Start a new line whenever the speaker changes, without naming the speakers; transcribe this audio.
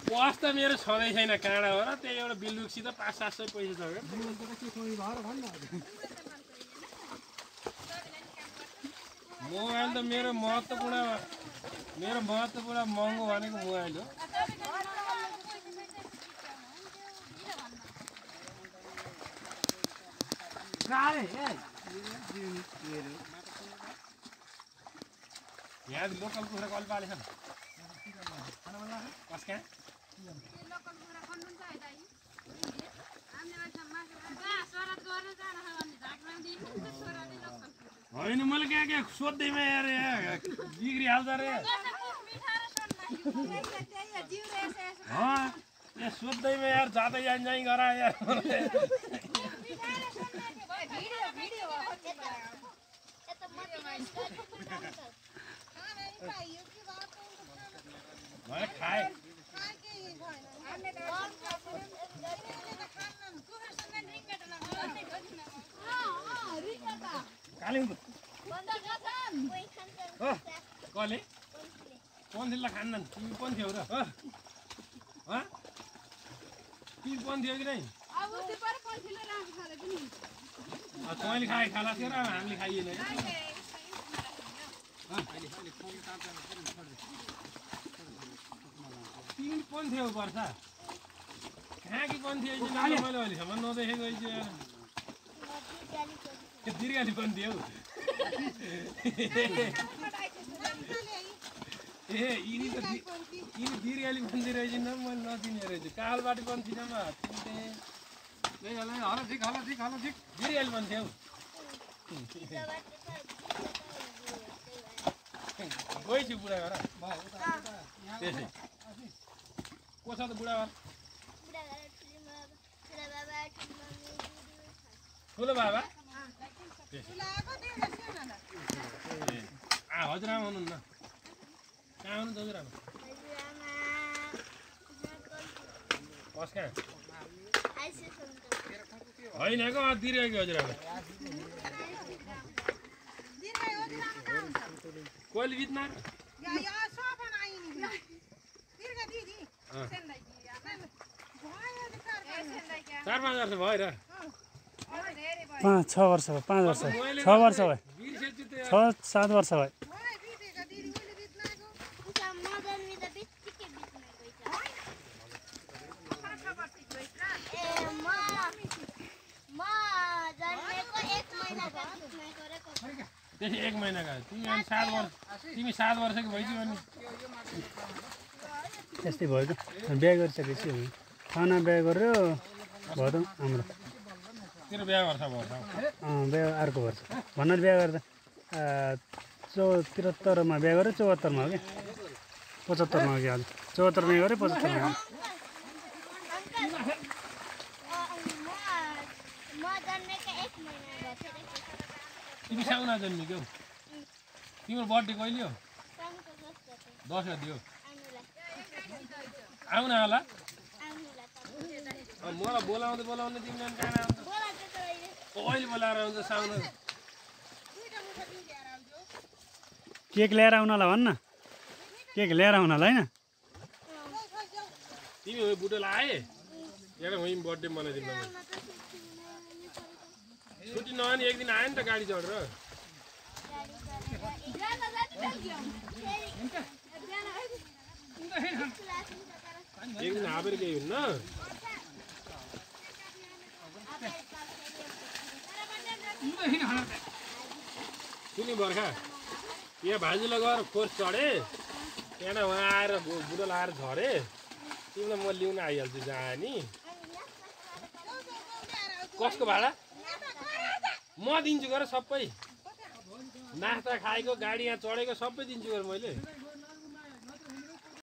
पस त मेरो छँदै छैन काँडा हो र त्यही एउटा बिलुक्सित 500-700 पैसा छ मोबाइल त मेरो महत्त्वपूर्ण महँगो भनेको मोबाइल हो यहाँ लोकल कुखुरा कल पाले छन् कसका होइन मैले क्या सोध्दैमा यार बिग्रिहाल्छ रे यहाँ सोध्दैमा यार जाँदै जाइँ गरा यार खाए कसले पन्थीलाई खान्नन् तिमी पन्थी हो र तिमी पन्थी हो कि नै तैँले खाए खाला थियो र हामीले खाइएन तिमी पन्थी हो पर्छ कहाँ कि पन्थी आइज मैले अहिलेसम्म नदेखेको आइज दीर्घाली पन्थी हौ ए यिनी दीर्घाली पन्थी रहेछ न मैले नचिने रहेछु कालबाटी पन्थी न दीर्घाली पन्थी हौ गएछु बुढा घर त्यसै को छ त बुढा घर ठुलो बाबा हजुरआमा हुनुहुन्न कहाँ हुनुहुन्छ हजुरआमा कस कहाँ होइन को दिइरहेको हजुरआमा कहिले बित्मा 4-5 वर्ष भयो र
5-6 वर्ष भयो 5 वर्ष 6 वर्ष भयो 6-7 वर्ष भयो
त्यसै 1 महिनाका तिमी 7 वर्षको भइदियो अनि
त्यस्तै भयो त बिहा गरिसकेपछि हो खाना बिहा गरेर भयो त हाम्रो
तेरो बिहा वर्ष भयो
बिहा अर्को वर्ष भर्खर बिहा गर्दा 73 मा बिहा गरेँ 74 मा हो कि 75 मा हो कि हजुर 74 मा गरेँ 75 मा
तिमी साउना जन्मेको तिम्रो बर्थडे कहिले हो 10 गते हो आउन होला मलाई बोलाउने तिमीले कहाँ आउँछ कहिले बोलाएर आउँछ साउना
केक ल्याएर आउनलाई भन्न केक ल्याएर आउनलाई हैन
तिमी हो बुढोलाई आए एउटा वहीँ बर्थडे मनाइदिनु छुट्टी नआनी एक दिन आयो नि त गाडी चढेर एक दिन हापेर केही हुन्न सुनि बर्खा यहाँ भाजुलाई गएर फोर्स चढे त्यहाँ उहाँ आएर बुढो लाएर झरे तिमीलाई म लिउन आइहाल्छु जहाँ नि कसको भाडा म दिन्छु गएर सबै नास्ता खाएको गाडी यहाँ चढेको सबै दिन्छु गएर मैले